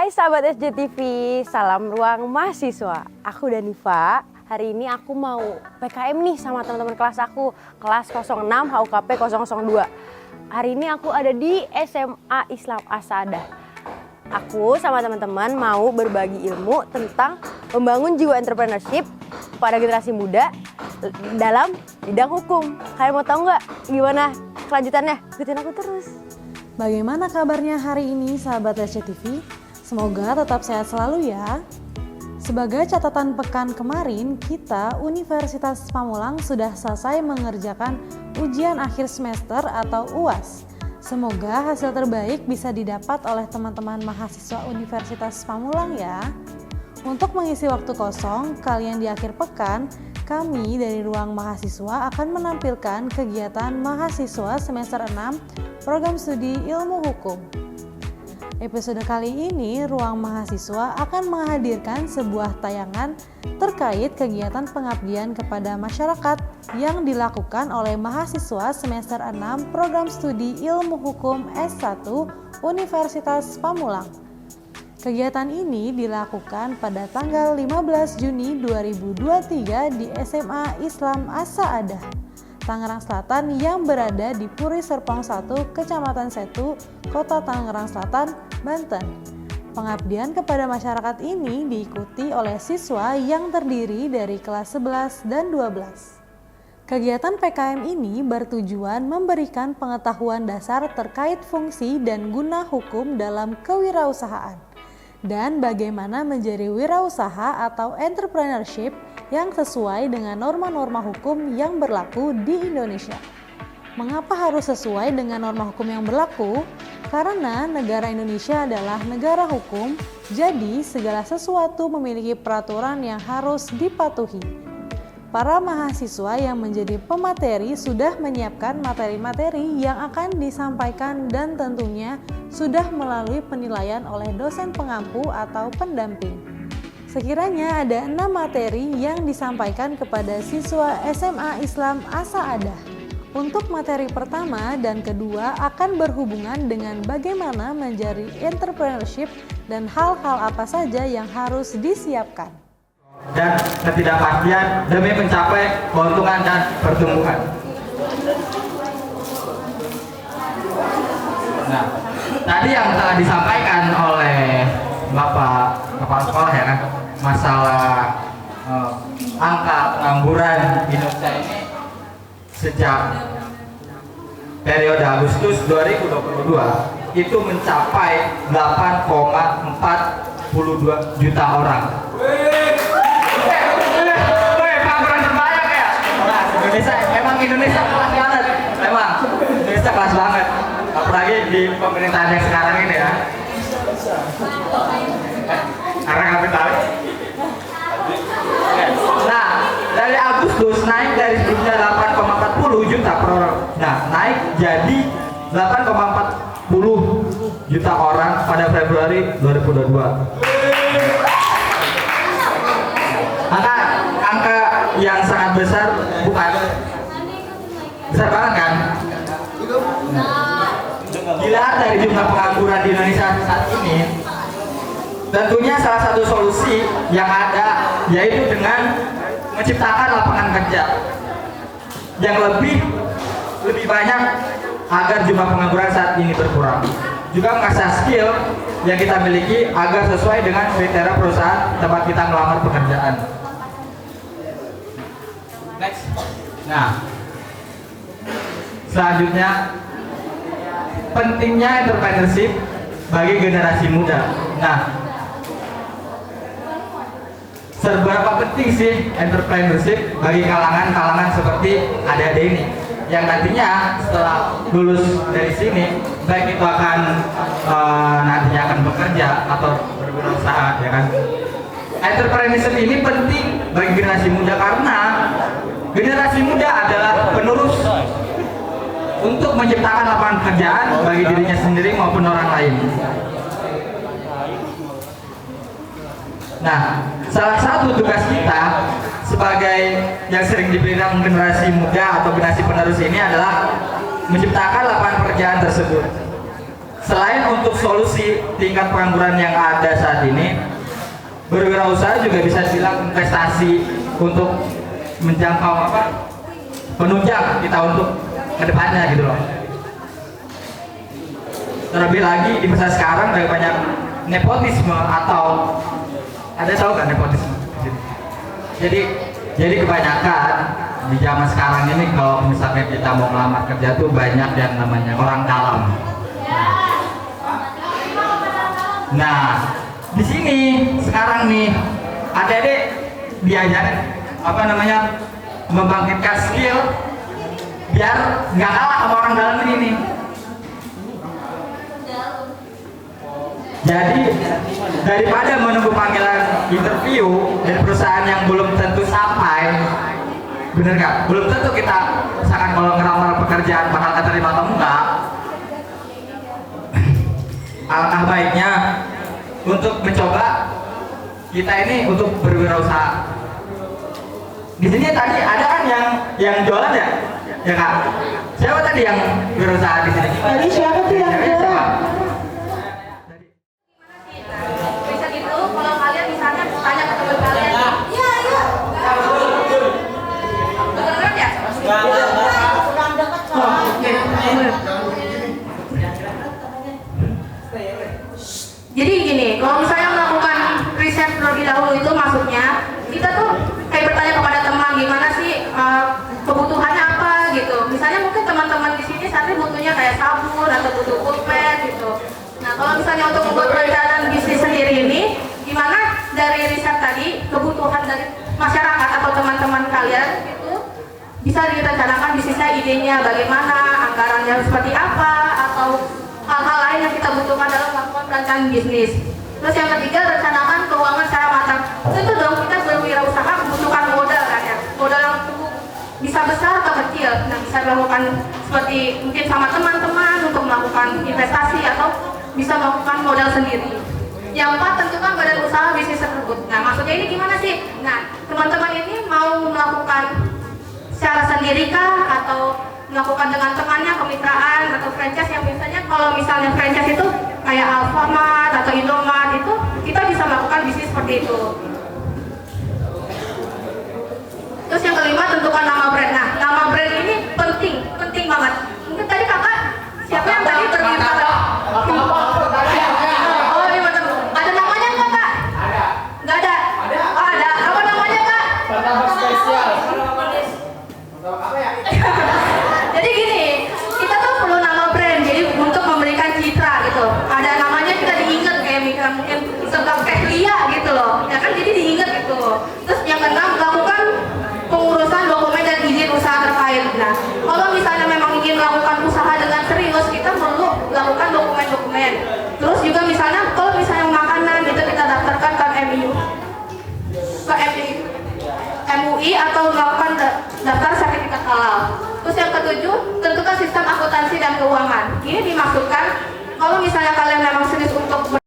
Hai sahabat SJTV, salam ruang mahasiswa. Aku Danifa. Hari ini aku mau PKM nih sama teman-teman kelas aku, kelas 06 HUKP 002. Hari ini aku ada di SMA Islam As-Saadah. Aku sama teman-teman mau berbagi ilmu tentang membangun jiwa entrepreneurship pada generasi muda dalam bidang hukum. Kalian mau tahu nggak gimana kelanjutannya? Ikutin aku terus. Bagaimana kabarnya hari ini sahabat SCTV? Semoga tetap sehat selalu ya. Sebagai catatan pekan kemarin, kita Universitas Pamulang sudah selesai mengerjakan ujian akhir semester atau UAS. Semoga hasil terbaik bisa didapat oleh teman-teman mahasiswa Universitas Pamulang ya. Untuk mengisi waktu kosong kalian di akhir pekan, kami dari Ruang Mahasiswa akan menampilkan kegiatan mahasiswa semester 6 program studi ilmu hukum. Episode kali ini, Ruang Mahasiswa akan menghadirkan sebuah tayangan terkait kegiatan pengabdian kepada masyarakat yang dilakukan oleh mahasiswa semester 6 program studi ilmu hukum S1 Universitas Pamulang. Kegiatan ini dilakukan pada tanggal 15 Juni 2023 di SMA Islam As-Saadah, Tangerang Selatan yang berada di Puri Serpong 1, Kecamatan Setu, Kota Tangerang Selatan, Banten. Pengabdian kepada masyarakat ini diikuti oleh siswa yang terdiri dari kelas 11 dan 12. Kegiatan PKM ini bertujuan memberikan pengetahuan dasar terkait fungsi dan guna hukum dalam kewirausahaan dan bagaimana menjadi wirausaha atau entrepreneurship yang sesuai dengan norma-norma hukum yang berlaku di Indonesia. Mengapa harus sesuai dengan norma hukum yang berlaku? Karena negara Indonesia adalah negara hukum, jadi segala sesuatu memiliki peraturan yang harus dipatuhi. Para mahasiswa yang menjadi pemateri sudah menyiapkan materi-materi yang akan disampaikan dan tentunya sudah melalui penilaian oleh dosen pengampu atau pendamping. Sekiranya ada 6 materi yang disampaikan kepada siswa SMA Islam As-Saadah. Untuk materi pertama dan kedua akan berhubungan dengan bagaimana menjadi entrepreneurship dan hal-hal apa saja yang harus disiapkan. Dan ketidakpastian demi mencapai keuntungan dan pertumbuhan. Nah, tadi yang telah disampaikan oleh Bapak Kepala Sekolah ya kan, masalah angka pengangguran di Indonesia ini sejak periode Agustus 2022 itu mencapai 8,42 juta orang. Indonesia kelas banget, memang Indonesia kelas banget, apalagi di pemerintahan yang sekarang ini ya, karena kapitalis. Nah, dari Agustus naik dari sebelumnya 8,40 juta per orang, nah naik jadi 8,40 juta orang pada Februari 2022. Angka yang sangat besar, bukan? Besar banget kan? Dilihat dari jumlah pengangguran di Indonesia saat ini, tentunya salah satu solusi yang ada yaitu dengan menciptakan lapangan kerja yang lebih banyak agar jumlah pengangguran saat ini berkurang. Juga mengasah skill yang kita miliki agar sesuai dengan kriteria perusahaan tempat kita melamar pekerjaan. Next. Nah, selanjutnya, pentingnya entrepreneurship bagi generasi muda. Nah, seberapa penting sih entrepreneurship bagi kalangan-kalangan seperti adik-adik ini, yang nantinya setelah lulus dari sini, baik itu akan nantinya akan bekerja atau berwirausaha, ya kan? Entrepreneurship ini penting bagi generasi muda karena generasi muda adalah penerus untuk menciptakan lapangan pekerjaan bagi dirinya sendiri maupun orang lain. Nah, salah satu tugas kita sebagai yang sering dibilang generasi muda atau generasi penerus ini adalah menciptakan lapangan pekerjaan tersebut. selain untuk solusi tingkat pengangguran yang ada saat ini, berwirausaha juga bisa dibilang investasi untuk menjangkau menunjang kita untuk kedepannya gitu loh. Terlebih lagi di masa sekarang ada banyak nepotisme atau ada tahu kan nepotisme? Jadi kebanyakan di zaman sekarang ini kalau misalnya kita mau melamar kerja tuh banyak yang namanya orang dalam. Nah, di sini sekarang nih adik-adik diajar membangkitkan skill biar nggak kalah sama orang dalam ini nih. Jadi daripada menunggu panggilan interview dari perusahaan yang belum tentu sampai, bener nggak? Belum tentu kita misalkan kalau ngelamar pekerjaan bakal keterima atau enggak. Alangkah baiknya untuk mencoba kita ini untuk berwirausaha. Di sini tadi ada kan yang jualan ya kak? Siapa tadi yang berusaha di sini? Tadi siapa tuh yang jualan? Jadi gini, kalau misalnya melakukan riset terlebih dahulu itu maksudnya kita tuh kayak bertanya kepada teman gimana sih kebutuhannya apa gitu. Misalnya mungkin teman-teman di sini saat ini butuhnya kayak sabun atau butuh pulpen gitu. Nah kalau misalnya untuk membuat perencanaan bisnis sendiri ini, gimana dari riset tadi kebutuhan dari masyarakat atau teman-teman kalian itu bisa direncanakan bisnisnya, idenya bagaimana, anggarannya seperti apa, atau hal-hal lain yang kita butuhkan dalam melakukan perencanaan bisnis. Terus yang ketiga, rencanakan keuangan secara matang. Itu dong kita berwirausaha membutuhkan modal kan ya, modal yang cukup bisa besar atau kecil. Nah bisa dilakukan seperti mungkin sama teman-teman untuk melakukan investasi atau bisa melakukan modal sendiri. Yang empat, tentukan badan usaha bisnis tersebut. Nah maksudnya ini gimana sih? Nah teman-teman ini mau melakukan secara sendiri kah atau melakukan dengan temannya, kemitraan atau franchise yang biasanya kalau misalnya franchise itu kayak Alfamart atau Indomart itu kita bisa melakukan bisnis seperti itu. Terus yang kelima, tentukan nama brand. Nah nama brand ini penting banget. Mungkin tadi kakak siapa yang tadi berbicara? Oh iya betul. Ada namanya nggak kak? Ada. Nggak ada? Oh, ada. Apa namanya kak? Martabak spesial. Jadi gini, kita tuh perlu nama brand, jadi untuk memberikan citra gitu. Ada namanya kita diingat kayak mungkin sebab Lia gitu loh, ya kan? Jadi diingat gitu. Terus yang keenam, lakukan pengurusan dokumen dan izin usaha terkait. Nah, kalau misalnya memang ingin melakukan usaha dengan serius, kita perlu lakukan dokumen-dokumen. Terus juga misalnya, kalau misalnya makanan itu kita daftarkan ke MUI atau melakukan daftar sertifikat halal. Terus yang ketujuh, tentukan sistem akuntansi dan keuangan. Ini dimaksudkan kalau misalnya kalian memang serius untuk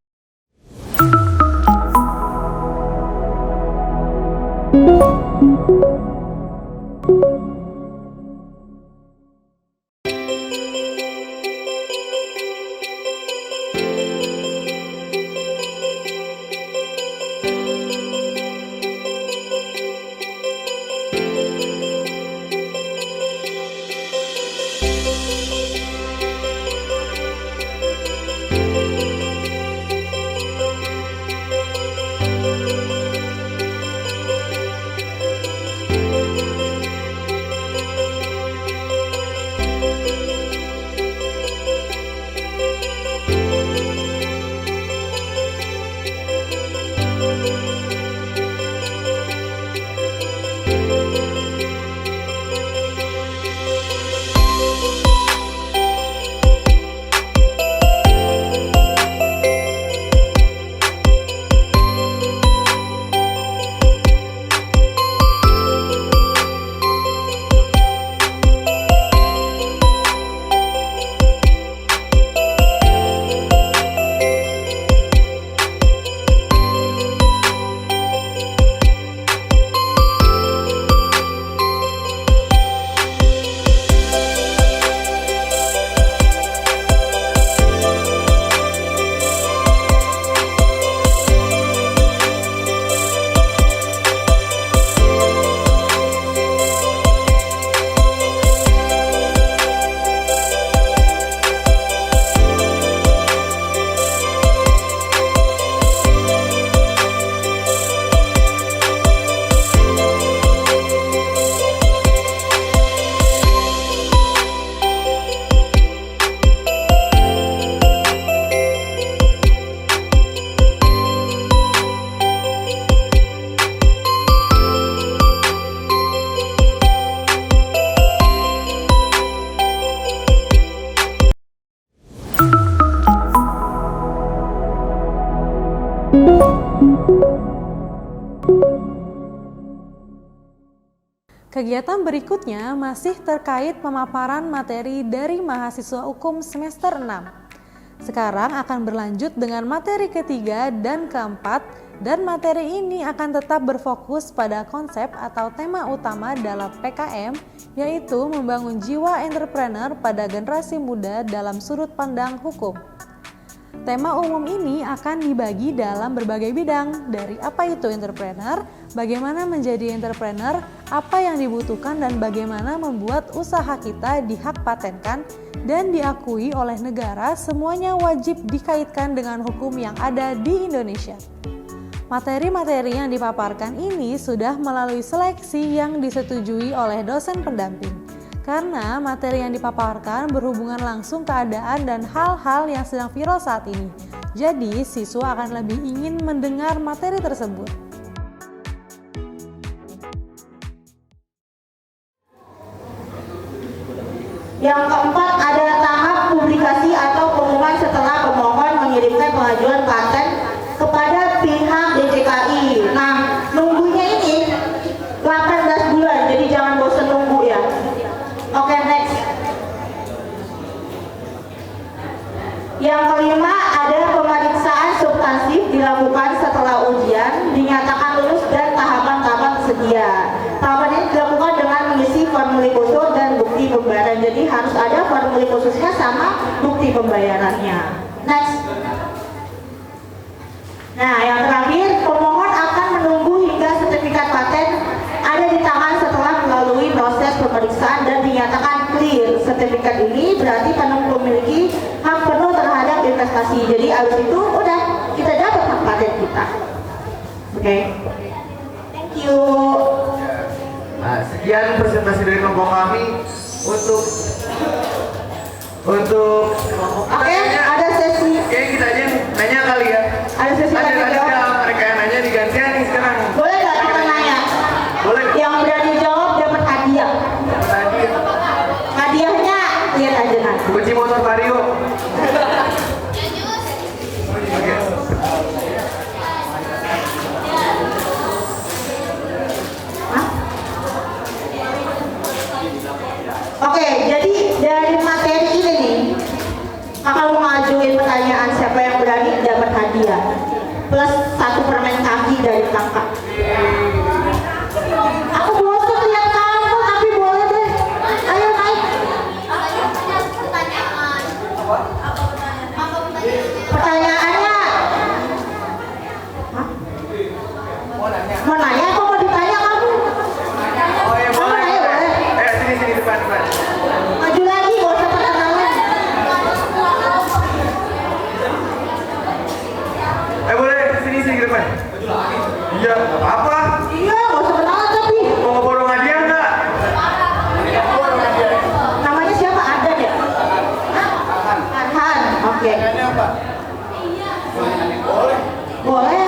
Kegiatan berikutnya masih terkait pemaparan materi dari mahasiswa hukum semester 6. Sekarang akan berlanjut dengan materi ketiga dan keempat, dan materi ini akan tetap berfokus pada konsep atau tema utama dalam PKM, yaitu membangun jiwa entrepreneur pada generasi muda dalam sudut pandang hukum. Tema umum ini akan dibagi dalam berbagai bidang, dari apa itu entrepreneur, bagaimana menjadi entrepreneur, apa yang dibutuhkan dan bagaimana membuat usaha kita dihak patenkan dan diakui oleh negara, semuanya wajib dikaitkan dengan hukum yang ada di Indonesia. Materi-materi yang dipaparkan ini sudah melalui seleksi yang disetujui oleh dosen pendamping. Karena materi yang dipaparkan berhubungan langsung keadaan dan hal-hal yang sedang viral saat ini. Jadi, siswa akan lebih ingin mendengar materi tersebut. Yang keempat, ada tahap publikasi atau pengumuman setelah pemohon mengirimkan pengajuan paten kepada pihak DJKI. Nah, nunggunya ini 18 bulan, jadi jangan bosan nunggu ya. Oke, next. Yang kelima, ada pemeriksaan substansif dilakukan setelah ujian, dinyatakan lulus dan tahapan-tahapan tersedia. Tahapan ini dilakukan dengan mengisi formulir khusus dan bukti pembayaran. Jadi harus ada formulir khususnya sama bukti pembayarannya. Next. Nah, yang terakhir, pemohon akan menunggu hingga sertifikat paten ada di tangan setelah melalui proses pemeriksaan dan dinyatakan clear. Sertifikat ini berarti penuh memiliki hak penuh terhadap investasi. Jadi abis itu udah kita dapat hak paten kita. Oke. Thank you. Nah, sekian presentasi dari kelompok kami untuk Oke, ada sesi. Kayaknya kita aja nanya kali ya. Ada sesi Ada tanya jawab. mereka yang nanya digantian nih sekarang. Boleh nggak kita nanya? Boleh. Yang berani jawab dapat hadiah. Tadi Hadiahnya lihat aja nanti. kunci motor Vario. Oke, jadi dari materi ini nih, kakak mau ngajuin pertanyaan siapa yang berani dapat hadiah plus 1 permen kaki dari kakak. Aku bosan lihat kamu, tapi boleh deh. Ayo naik. Pertanyaannya, hah? Mau nanya atau mau ditanya kamu? Oh ya Kamu boleh. nanya boleh. Sini depan. Maju lagi, gak usah perkenalan. Boleh sini ke depan. Iya, nggak apa-apa. Iya, gak usah kenalan tapi. Mau ngeborong hadiah nggak? Namanya siapa? Ada deh. Arhan. Oke. Boleh.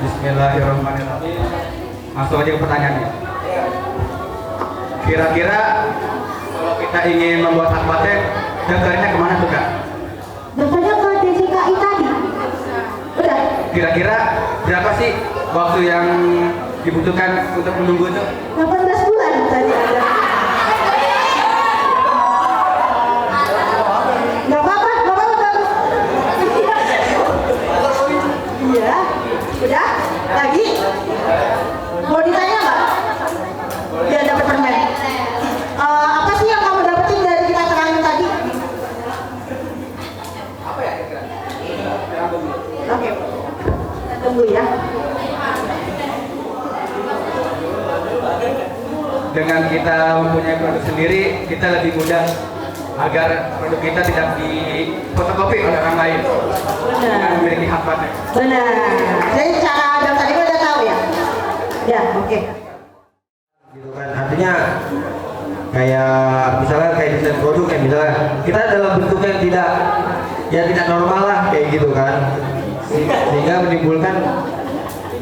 Bismillahirrahmanirrahim. Langsung aja ke pertanyaannya. Kira-kira kalau kita ingin membuat hak paten, daftarnya kemana tuh kak? Daftarnya ke DJKI tadi. Udah. Kira-kira berapa sih waktu yang dibutuhkan untuk menunggu itu? 18 bulan tadi ada. Gak apa-apa, gak apa-apa. Iya. Udah? Lagi? Mau ditanya nggak? Biar dapat permen. Apa sih yang kamu dapetin dari kita terangin tadi? Apa ya kira-kira? Oke. Kita tunggu ya. Dengan kita mempunyai produk sendiri, kita lebih mudah agar produk kita tidak difotokopi oleh orang lain yang memiliki hak paten. Benar. Jadi cara daftar itu udah tahu ya? Ya, oke. Gitu kan, artinya misalnya kayak desain produk kayak misalnya kita dalam bentuk yang tidak normal lah kayak gitu kan, sehingga menimbulkan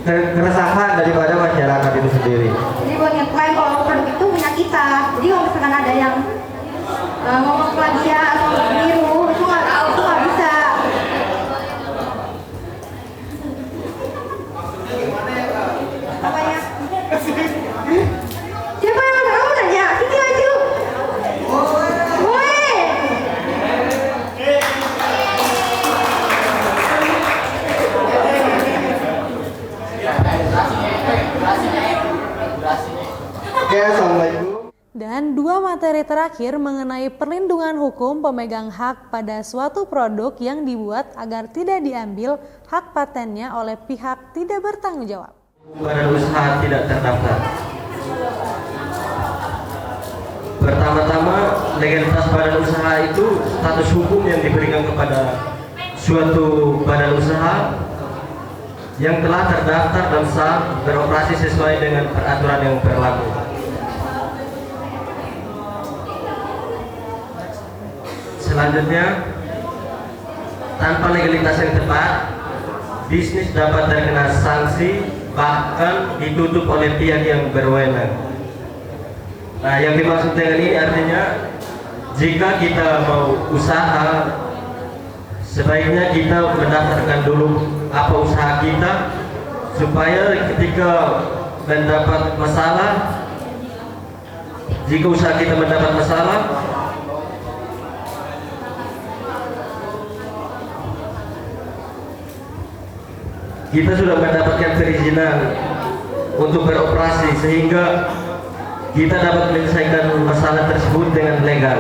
keresahan daripada masyarakat itu sendiri. Jadi buat ngeklaim kalau produk itu punya kita. Jadi kalau misalkan ada yang ngomong plagiat atau niru, itu nggak bisa. Apa ya? assalamualaikum. Dan dua materi terakhir mengenai perlindungan hukum pemegang hak pada suatu produk yang dibuat agar tidak diambil hak patennya oleh pihak tidak bertanggung jawab. Badan usaha tidak terdaftar. Pertama-tama, legalitas badan usaha itu status hukum yang diberikan kepada suatu badan usaha yang telah terdaftar dan sah beroperasi sesuai dengan peraturan yang berlaku. Selanjutnya, tanpa legalitas yang tepat, bisnis dapat terkena sanksi, bahkan ditutup oleh pihak yang berwenang. Nah, yang dimaksud dengan ini artinya jika kita mau usaha, sebaiknya kita mendaftarkan dulu apa usaha kita, supaya ketika mendapat masalah, jika usaha kita mendapat masalah, kita sudah mendapatkan perizinan untuk beroperasi, sehingga kita dapat menyelesaikan masalah tersebut dengan legal.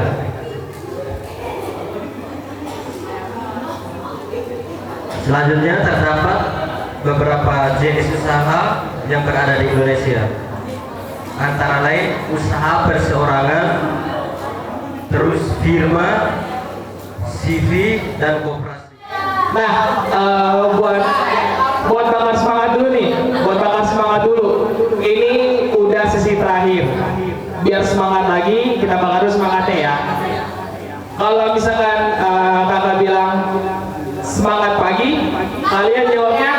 Selanjutnya, terdapat beberapa jenis usaha yang berada di Indonesia, antara lain usaha perseorangan, terus firma, CV, dan koperasi. Nah, buat bakar semangat dulu nih, Ini udah sesi terakhir. Biar semangat lagi, kita bakar dulu semangatnya ya. Kalau misalkan kakak bilang semangat pagi, kalian jawabnya?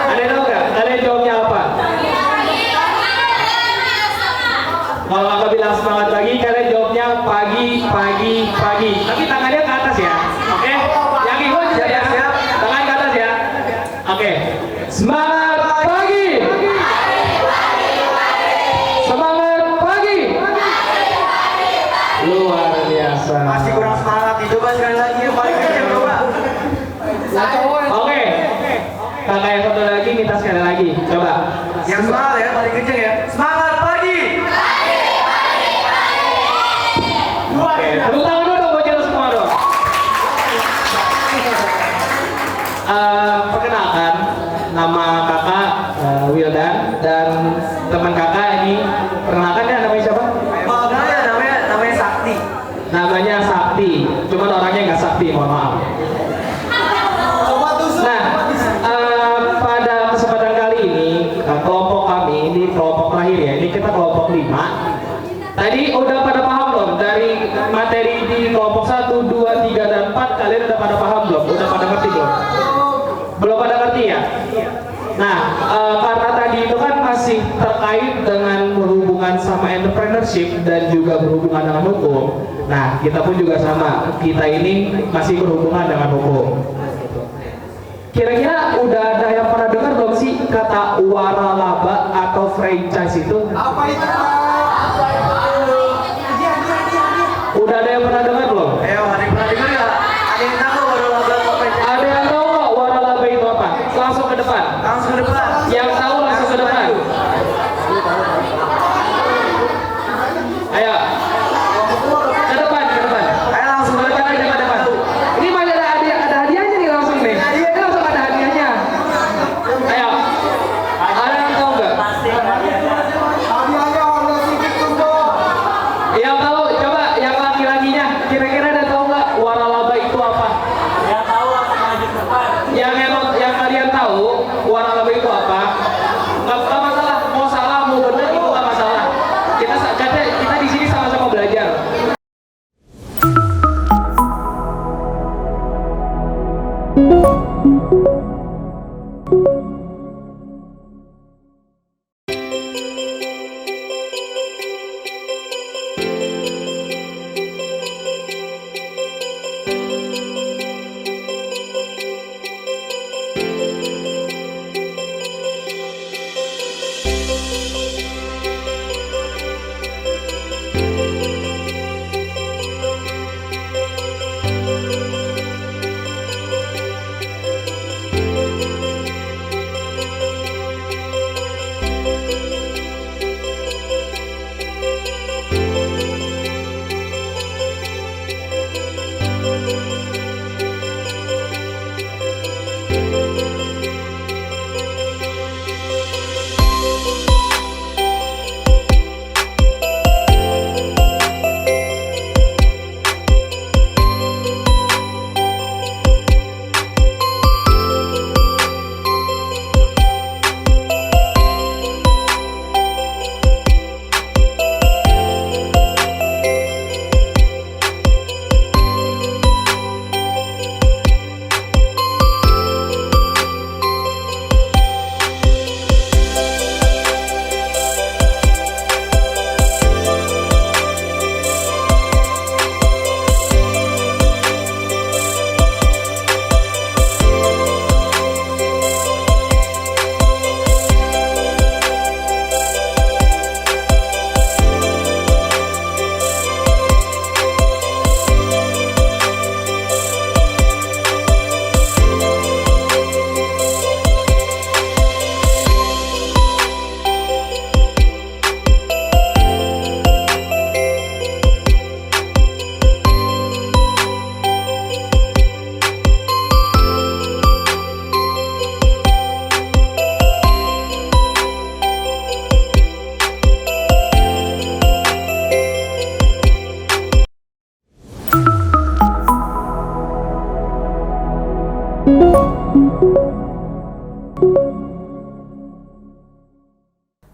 Ada yang tahu nggak? Kalian jawabnya apa? Kalau kakak bilang semangat pagi, kalian jawabnya pagi. Tapi tangannya ke atas ya, oke? Yang ikut juga ya, tangan ke atas ya. Oke, semangat pagi. Semangat pagi. Luar biasa. Masih kurang semangat, coba sekali lagi yang paling kecil, coba. Oke, kakak yang satu lagi minta sekali lagi, coba. Yang semangat ya, paling kecil ya. Semangat pagi. Oke, tepuk tangan dulu dong buat kita semua dong. Perkenalkan, nama kakak Wildan dan teman kakak ini. Perkenalkan ya, namanya siapa? Namanya Sakti. Namanya Sakti, cuman orangnya nggak sakti, mohon maaf. Nah, pada kesempatan kali ini kelompok kami, ini kelompok terakhir ya, ini kita kelompok 5. Tadi udah pada paham belum dari materi di kelompok 1, 2, 3, dan 4? Kalian udah pada paham belum? Udah pada ngerti belum? Belum pada ngerti ya? Nah, karena tadi itu kan masih terkait dengan berhubungan sama entrepreneurship dan juga berhubungan dengan hukum. Nah, kita pun juga sama. Kita ini masih berhubungan dengan hukum. Kira-kira udah ada yang pernah dengar belum sih kata waralaba atau franchise itu? Apa itu? Udah ada yang pernah dengar belum? Ayo, ada yang pernah dengar nggak? Ada yang tahu waralaba apa? Ada yang tahu nggak waralaba itu apa? Langsung ke depan. Langsung ke depan. Yang tahu langsung ke depan. Ayo. Ke depan. Ayo langsung ke depan. Ke depan. Ini masih ada hadiahnya nih langsung nih. Ini langsung ada hadiahnya. Ayo. Ada yang tahu nggak? Hadiahnya warna putih tuh. Yang tahu coba yang laki-lakinya kira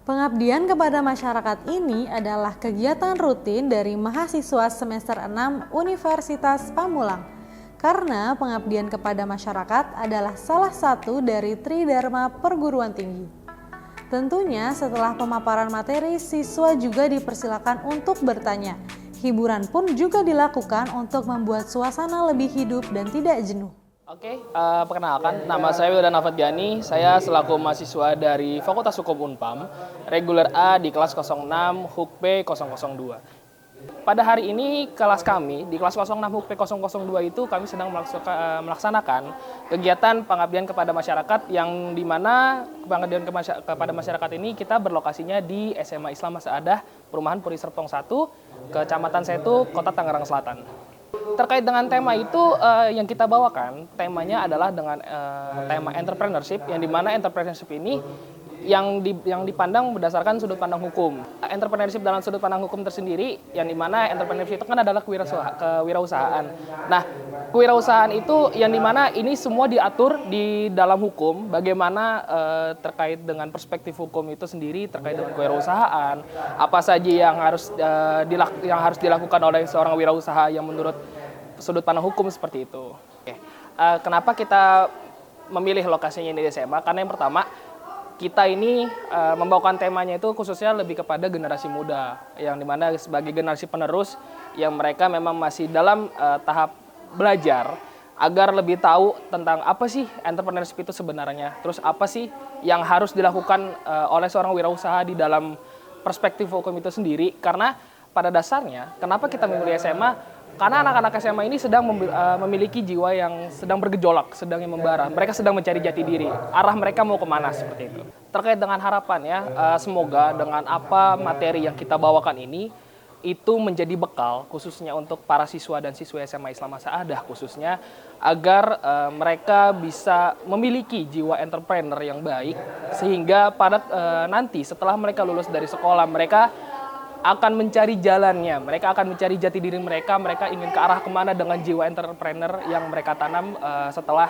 Pengabdian kepada masyarakat ini adalah kegiatan rutin dari mahasiswa semester 6 Universitas Pamulang. Karena pengabdian kepada masyarakat adalah salah satu dari Tridharma Perguruan Tinggi. Tentunya setelah pemaparan materi, siswa juga dipersilakan untuk bertanya. Hiburan pun juga dilakukan untuk membuat suasana lebih hidup dan tidak jenuh. Oke, perkenalkan, nama saya Wildan Afat Gani. Saya selaku mahasiswa dari Fakultas Hukum Unpam, reguler A di kelas 06 HUKP 002. Pada hari ini kelas kami di kelas 06 HUKP 002 itu kami sedang melaksanakan kegiatan pengabdian kepada masyarakat, yang dimana pengabdian kepada masyarakat ini kita berlokasinya di SMA Islam Masaadah Perumahan Puri Serpong 1, Kecamatan Setu, Kota Tangerang Selatan. Terkait dengan tema itu yang kita bawakan, temanya adalah dengan tema entrepreneurship, yang dimana entrepreneurship ini yang dipandang berdasarkan sudut pandang hukum. Entrepreneurship dalam sudut pandang hukum tersendiri, yang dimana entrepreneurship itu kan adalah kewirausahaan. Nah, kewirausahaan itu yang dimana ini semua diatur di dalam hukum, bagaimana terkait dengan perspektif hukum itu sendiri terkait dengan kewirausahaan, apa saja yang harus dilakukan oleh seorang wirausaha yang menurut sudut pandang hukum seperti itu. Oke. Kenapa kita memilih lokasinya di SMA? Karena yang pertama, kita ini membawakan temanya itu khususnya lebih kepada generasi muda, yang dimana sebagai generasi penerus yang mereka memang masih dalam tahap belajar agar lebih tahu tentang apa sih entrepreneurship itu sebenarnya, terus apa sih yang harus dilakukan oleh seorang wirausaha di dalam perspektif hukum itu sendiri. Karena pada dasarnya kenapa kita memilih SMA? Karena anak-anak SMA ini sedang memiliki jiwa yang sedang bergejolak, sedang yang membara. Mereka sedang mencari jati diri. Arah mereka mau kemana seperti itu. Terkait dengan harapan ya, semoga dengan apa materi yang kita bawakan ini, itu menjadi bekal khususnya untuk para siswa dan siswa SMA Islam Masaadah khususnya, agar mereka bisa memiliki jiwa entrepreneur yang baik, sehingga pada nanti setelah mereka lulus dari sekolah, mereka akan mencari jalannya, mereka akan mencari jati diri mereka ingin ke arah kemana dengan jiwa entrepreneur yang mereka tanam setelah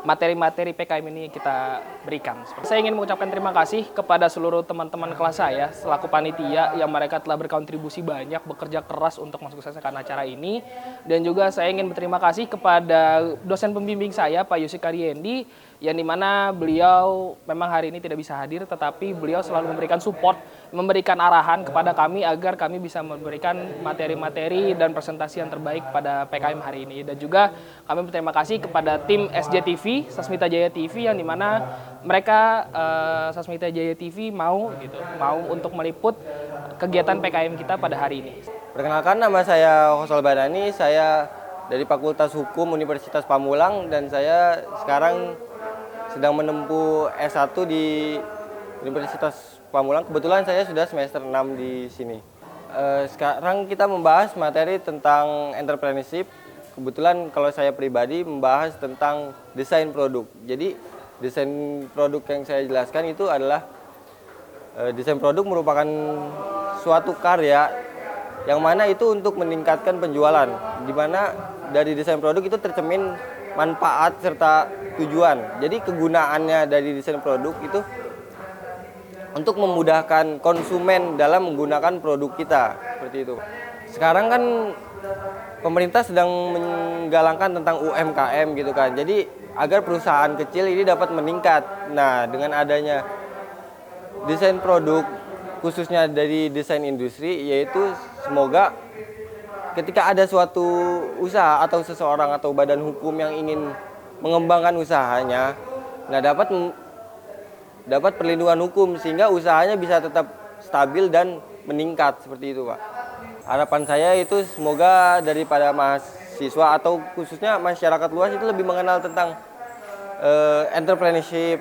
materi-materi PKM ini kita berikan. Saya ingin mengucapkan terima kasih kepada seluruh teman-teman kelas saya selaku panitia yang mereka telah berkontribusi banyak, bekerja keras untuk mensukseskan acara ini. Dan juga saya ingin berterima kasih kepada dosen pembimbing saya, Pak Yosi Kariendi, yang dimana beliau memang hari ini tidak bisa hadir, tetapi beliau selalu memberikan support, memberikan arahan kepada kami agar kami bisa memberikan materi-materi dan presentasi yang terbaik pada PKM hari ini. Dan juga kami berterima kasih kepada tim SJTV, Sasmita Jaya TV, yang dimana mereka Sasmita Jaya TV mau untuk meliput kegiatan PKM kita pada hari ini. Perkenalkan, nama saya Hosol Badani, saya dari Fakultas Hukum Universitas Pamulang, dan saya sekarang sedang menempuh S1 di Universitas Pamulang. Kebetulan saya sudah semester 6 di sini. Sekarang kita membahas materi tentang entrepreneurship. Kebetulan kalau saya pribadi membahas tentang desain produk. Jadi desain produk yang saya jelaskan itu adalah desain produk merupakan suatu karya yang mana itu untuk meningkatkan penjualan, di mana dari desain produk itu tercermin manfaat serta tujuan. Jadi kegunaannya dari desain produk itu untuk memudahkan konsumen dalam menggunakan produk kita, seperti itu. Sekarang kan pemerintah sedang menggalangkan tentang UMKM gitu kan. Jadi agar perusahaan kecil ini dapat meningkat. Nah, dengan adanya desain produk khususnya dari desain industri, yaitu semoga ketika ada suatu usaha atau seseorang atau badan hukum yang ingin mengembangkan usahanya, nah dapat perlindungan hukum sehingga usahanya bisa tetap stabil dan meningkat, seperti itu, Pak. Harapan saya itu semoga daripada mahasiswa atau khususnya masyarakat luas itu lebih mengenal tentang entrepreneurship,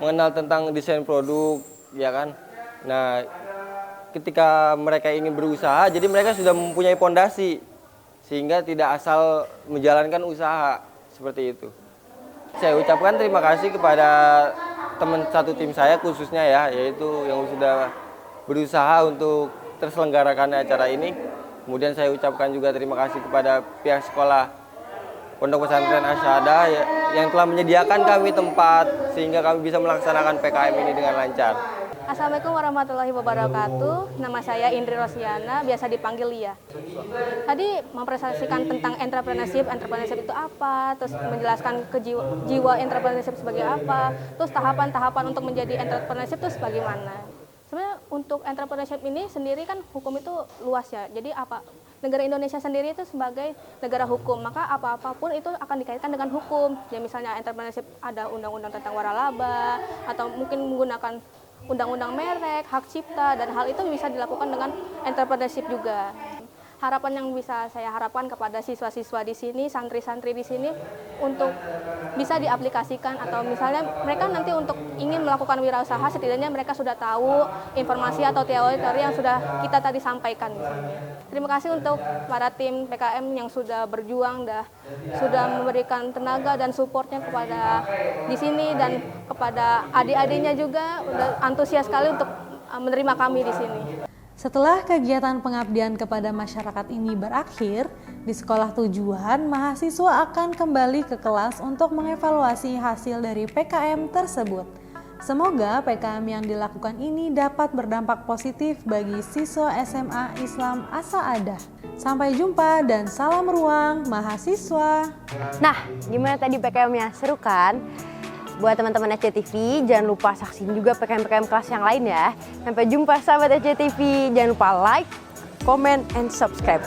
mengenal tentang desain produk, ya kan. Nah, ketika mereka ingin berusaha, jadi mereka sudah mempunyai pondasi sehingga tidak asal menjalankan usaha, seperti itu. Saya ucapkan terima kasih kepada teman satu tim saya khususnya ya, yaitu yang sudah berusaha untuk terselenggarakannya acara ini. Kemudian saya ucapkan juga terima kasih kepada pihak sekolah Pondok Pesantren Asyhadah yang telah menyediakan kami tempat sehingga kami bisa melaksanakan PKM ini dengan lancar. Assalamualaikum warahmatullahi wabarakatuh. Nama saya Indri Rosiana, biasa dipanggil Lia. Tadi mempresentasikan tentang entrepreneurship itu apa, terus menjelaskan jiwa entrepreneurship sebagai apa, terus tahapan-tahapan untuk menjadi entrepreneurship itu sebagaimana. Sebenarnya untuk entrepreneurship ini sendiri kan hukum itu luas ya. Jadi negara Indonesia sendiri itu sebagai negara hukum, maka apa-apapun itu akan dikaitkan dengan hukum. Ya misalnya entrepreneurship ada undang-undang tentang waralaba atau mungkin menggunakan undang-undang merek, hak cipta, dan hal itu bisa dilakukan dengan entrepreneurship juga. Harapan yang bisa saya harapkan kepada siswa-siswa di sini, santri-santri di sini untuk bisa diaplikasikan atau misalnya mereka nanti untuk ingin melakukan wirausaha setidaknya mereka sudah tahu informasi atau teori-teori yang sudah kita tadi sampaikan di sini. Terima kasih untuk para tim PKM yang sudah berjuang, sudah memberikan tenaga dan supportnya kepada di sini dan kepada adik-adiknya juga udah antusias sekali untuk menerima kami di sini. Setelah kegiatan pengabdian kepada masyarakat ini berakhir, di sekolah tujuan, mahasiswa akan kembali ke kelas untuk mengevaluasi hasil dari PKM tersebut. Semoga PKM yang dilakukan ini dapat berdampak positif bagi siswa SMA Islam Asa-Adah. Sampai jumpa dan salam ruang mahasiswa. Nah, gimana tadi PKM-nya? Seru kan? Buat teman-teman SCTV, jangan lupa saksiin juga PKM-PKM kelas yang lain ya. Sampai jumpa sahabat SCTV. Jangan lupa like, comment, and subscribe.